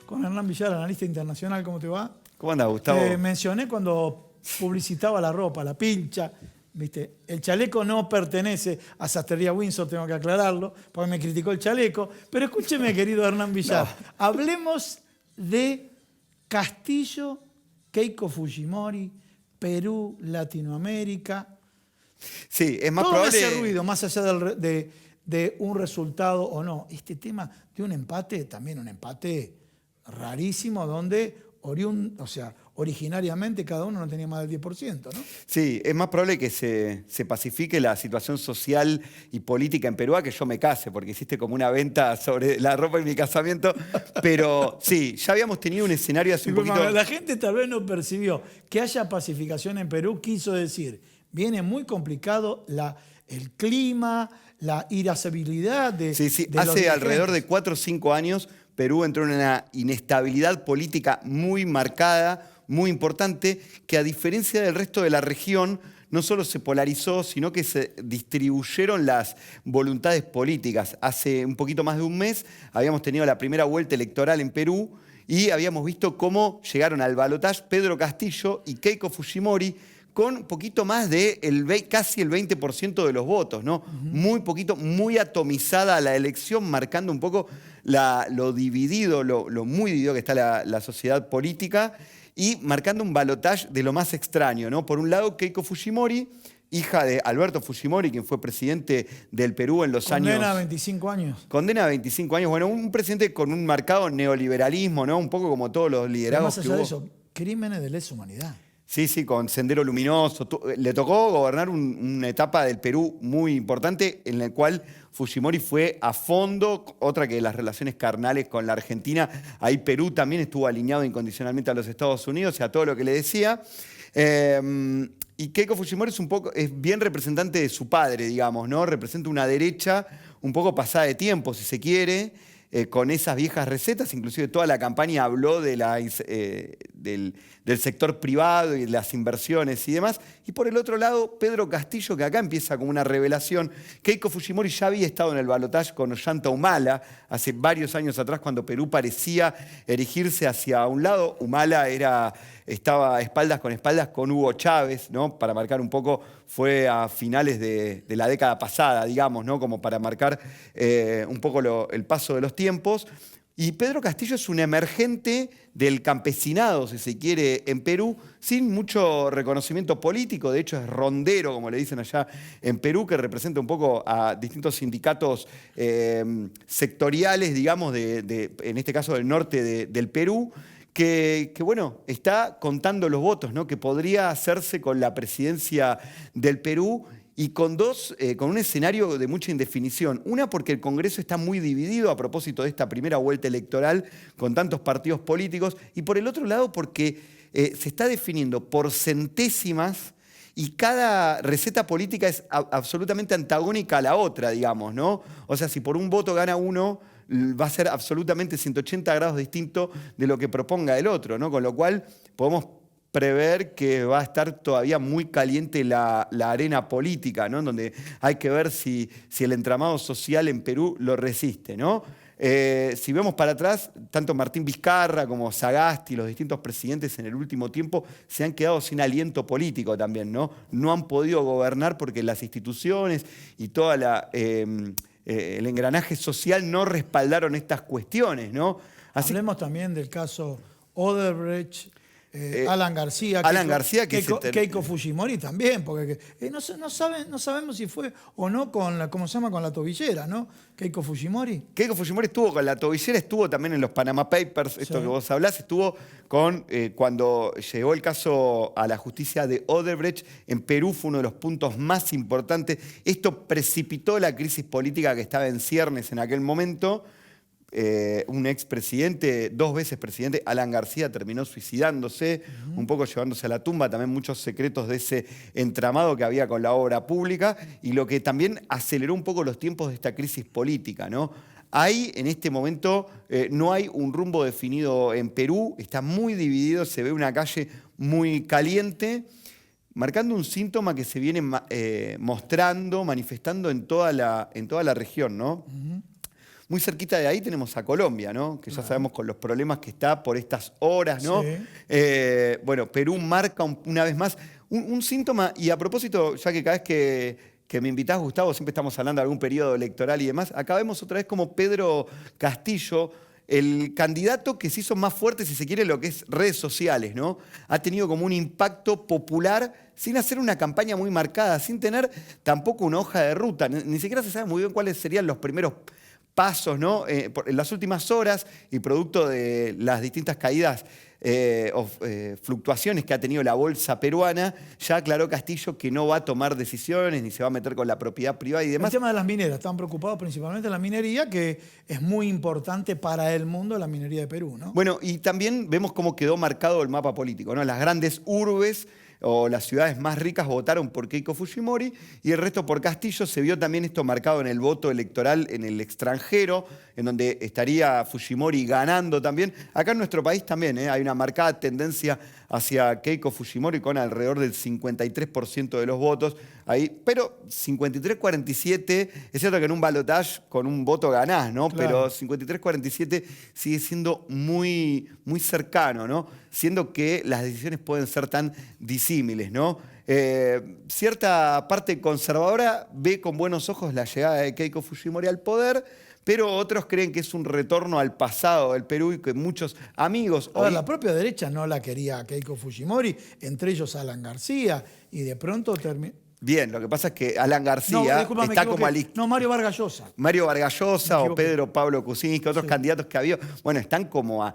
con Hernán Villar, analista internacional. ¿Cómo te va? ¿Cómo anda, Gustavo? Mencioné cuando publicitaba la ropa, la pilcha, ¿viste? El chaleco no pertenece a Sastrería Windsor, tengo que aclararlo, porque me criticó el chaleco. Pero escúcheme, querido Hernán Villar, hablemos de Castillo, Keiko Fujimori, Perú, Latinoamérica. Sí, es más Todo probable... me hace ruido, más allá de un resultado o no. Este tema de un empate, también un empate rarísimo, donde originariamente cada uno no tenía más del 10%, ¿no? Sí, es más probable que se pacifique la situación social y política en Perú a que yo me case, porque hiciste como una venta sobre la ropa y mi casamiento. Pero sí, ya habíamos tenido un escenario hace un poquito... La gente tal vez no percibió que haya pacificación en Perú, quiso decir, viene muy complicado el clima, la irascibilidad de Sí, de los hace alrededor dirigentes. de 4 o 5 años Perú entró en una inestabilidad política muy marcada, muy importante, que a diferencia del resto de la región, no solo se polarizó, sino que se distribuyeron las voluntades políticas. Hace un poquito más de un mes habíamos tenido la primera vuelta electoral en Perú y habíamos visto cómo llegaron al balotaje Pedro Castillo y Keiko Fujimori, con un poquito más de casi el 20% de los votos, ¿no? Muy poquito, muy atomizada la elección, marcando un poco lo dividido, lo muy dividido que está la sociedad política y marcando un balotaje de lo más extraño, ¿no? Por un lado, Keiko Fujimori, hija de Alberto Fujimori, quien fue presidente del Perú en los años... Condena a 25 años. Condena a 25 años. Bueno, un presidente con un marcado neoliberalismo, ¿no? Un poco como todos los Pero liderazgos más allá de eso, crímenes de lesa humanidad. Sí, con Sendero Luminoso. Le tocó gobernar una etapa del Perú muy importante en la cual Fujimori fue a fondo, otra que las relaciones carnales con la Argentina. Ahí Perú también estuvo alineado incondicionalmente a los Estados Unidos y a todo lo que le decía. Y Keiko Fujimori es bien representante de su padre, digamos, ¿no? Representa una derecha un poco pasada de tiempo, si se quiere, con esas viejas recetas. Inclusive toda la campaña habló del sector privado y de las inversiones y demás. Y por el otro lado, Pedro Castillo, que acá empieza como una revelación. Keiko Fujimori ya había estado en el balotaje con Ollanta Humala hace varios años atrás, cuando Perú parecía erigirse hacia un lado. Humala estaba espaldas con Hugo Chávez, ¿no? Para marcar un poco, fue a finales de la década pasada, digamos, ¿no? Como para marcar un poco el paso de los tiempos. Y Pedro Castillo es un emergente del campesinado, si se quiere, en Perú, sin mucho reconocimiento político. De hecho, es rondero, como le dicen allá en Perú, que representa un poco a distintos sindicatos sectoriales, digamos, en este caso del norte del Perú, que bueno, está contando los votos, ¿no? Que podría hacerse con la presidencia del Perú y con un escenario de mucha indefinición. Una, porque el Congreso está muy dividido a propósito de esta primera vuelta electoral con tantos partidos políticos, y por el otro lado, porque se está definiendo por centésimas y cada receta política es absolutamente antagónica a la otra, digamos, ¿no? O sea, si por un voto gana uno, va a ser absolutamente 180 grados distinto de lo que proponga el otro, ¿no? Con lo cual podemos prever que va a estar todavía muy caliente la arena política, ¿no? En donde hay que ver si el entramado social en Perú lo resiste, ¿no? Si vemos para atrás, tanto Martín Vizcarra como Sagasti, los distintos presidentes en el último tiempo, se han quedado sin aliento político también, ¿no? No han podido gobernar porque las instituciones y todo el engranaje social no respaldaron estas cuestiones, ¿no? Hablemos también del caso Odebrecht, Alan García, Keiko Fujimori también, porque no sabemos si fue o no con la tobillera, ¿no? Keiko Fujimori. Keiko Fujimori estuvo con la tobillera, estuvo también en los Panama Papers, esto que vos hablás, estuvo cuando llegó el caso a la justicia de Odebrecht. En Perú fue uno de los puntos más importantes. Esto precipitó la crisis política que estaba en ciernes en aquel momento. Un expresidente, 2 veces presidente, Alan García, terminó suicidándose, un poco llevándose a la tumba también muchos secretos de ese entramado que había con la obra pública, y lo que también aceleró un poco los tiempos de esta crisis política, ¿no? Ahí, en este momento, no hay un rumbo definido en Perú, está muy dividido, se ve una calle muy caliente, marcando un síntoma que se viene manifestando en toda la región, ¿no? Muy cerquita de ahí tenemos a Colombia, ¿no? Que ya sabemos con los problemas que está por estas horas, ¿no? Sí. Bueno, Perú marca una vez más un síntoma, y a propósito, ya que cada vez que me invitás, Gustavo, siempre estamos hablando de algún periodo electoral y demás, acá vemos otra vez como Pedro Castillo, el candidato que se hizo más fuerte, si se quiere, en lo que es redes sociales, ¿no? Ha tenido como un impacto popular sin hacer una campaña muy marcada, sin tener tampoco una hoja de ruta. Ni siquiera se sabe muy bien cuáles serían los primeros pasos, ¿no? En las últimas horas y producto de las distintas caídas fluctuaciones que ha tenido la bolsa peruana, ya aclaró Castillo que no va a tomar decisiones ni se va a meter con la propiedad privada y demás. El tema de las mineras, están preocupados principalmente en la minería, que es muy importante para el mundo, la minería de Perú, ¿no? Bueno, y también vemos cómo quedó marcado el mapa político, ¿no? Las grandes urbes o las ciudades más ricas votaron por Keiko Fujimori y el resto por Castillo. Se vio también esto marcado en el voto electoral en el extranjero, en donde estaría Fujimori ganando también. Acá en nuestro país también hay una marcada tendencia hacia Keiko Fujimori con alrededor del 53% de los votos. Ahí, pero 53-47, es cierto que en un balotaje con un voto ganás, ¿no? Claro. Pero 53-47 sigue siendo muy, muy cercano, ¿no? Siendo que las decisiones pueden ser tan disímiles, ¿no? Cierta parte conservadora ve con buenos ojos la llegada de Keiko Fujimori al poder, pero otros creen que es un retorno al pasado del Perú y que muchos amigos... Ahora, la propia derecha no la quería a Keiko Fujimori, entre ellos Alan García, y de pronto terminó... Bien, lo que pasa es que Alan García disculpa, está como al... No, Mario Vargas Llosa. Mario Vargas Llosa o Pedro Pablo Kuczynski, otros Sí. candidatos que había, bueno, están como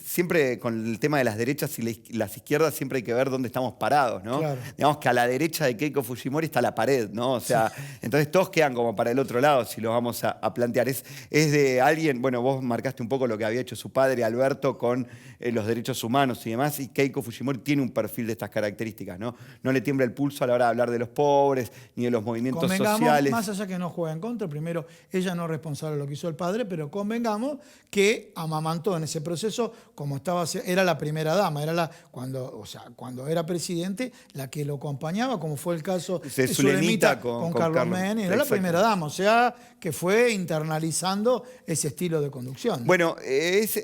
siempre con el tema de las derechas y las izquierdas siempre hay que ver dónde estamos parados, ¿no? Claro. Digamos que a la derecha de Keiko Fujimori está la pared, ¿no? O sea, entonces todos quedan como para el otro lado si lo vamos a plantear. Es de alguien, bueno, vos marcaste un poco lo que había hecho su padre Alberto con los derechos humanos y demás, y Keiko Fujimori tiene un perfil de estas características, ¿no? No le tiembla el pulso a la hora de hablar de los pobres ni de los movimientos sociales. Más allá que no juega en contra, primero, ella no es responsable de lo que hizo el padre, pero convengamos que amamantó en ese proceso, como estaba, era la primera dama, era cuando era presidente, la que lo acompañaba, como fue el caso de Zulemita con Carlos Menem, era la primera dama, o sea, que fue internalizando ese estilo de conducción. Bueno,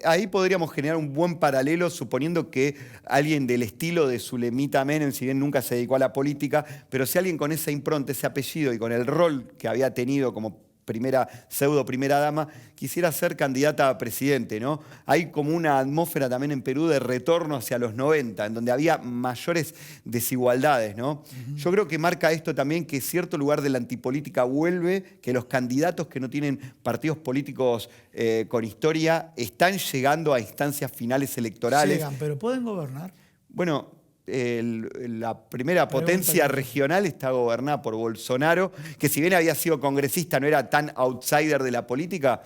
ahí podríamos generar un buen paralelo suponiendo que alguien del estilo de Zulemita Menem, si bien nunca se dedicó a la política, pero si alguien con esa impronta, ese apellido y con el rol que había tenido como pseudo primera dama, quisiera ser candidata a presidente, ¿no? Hay como una atmósfera también en Perú de retorno hacia los 90, en donde había mayores desigualdades, ¿no? Yo creo que marca esto también que cierto lugar de la antipolítica vuelve, que los candidatos que no tienen partidos políticos con historia están llegando a instancias finales electorales. Llegan, pero ¿pueden gobernar? Bueno, la primera potencia regional está gobernada por Bolsonaro, que si bien había sido congresista, no era tan outsider de la política,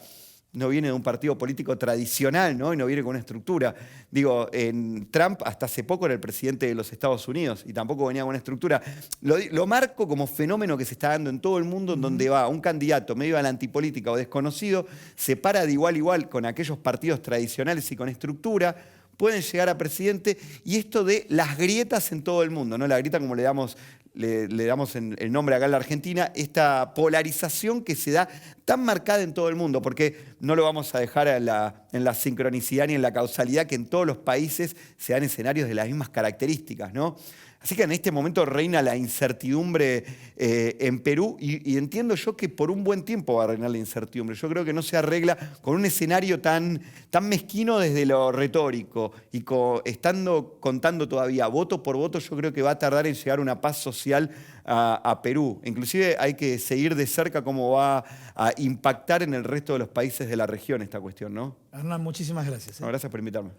no viene de un partido político tradicional, ¿no? Y no viene con una estructura. Digo, Trump hasta hace poco era el presidente de los Estados Unidos y tampoco venía con una estructura. Lo marco como fenómeno que se está dando en todo el mundo, en donde va un candidato medio a la antipolítica o desconocido, se para de igual a igual con aquellos partidos tradicionales y con estructura, pueden llegar a presidente, y esto de las grietas en todo el mundo, ¿no? La grieta, como le damos el nombre acá en la Argentina, esta polarización que se da tan marcada en todo el mundo, porque no lo vamos a dejar en la sincronicidad ni en la causalidad que en todos los países se dan escenarios de las mismas características, ¿no? Así que en este momento reina la incertidumbre en Perú y entiendo yo que por un buen tiempo va a reinar la incertidumbre. Yo creo que no se arregla con un escenario tan mezquino desde lo retórico y estando contando todavía voto por voto, yo creo que va a tardar en llegar una paz social a Perú. Inclusive hay que seguir de cerca cómo va a impactar en el resto de los países de la región esta cuestión, ¿no? Hernán, muchísimas gracias. Gracias por invitarme.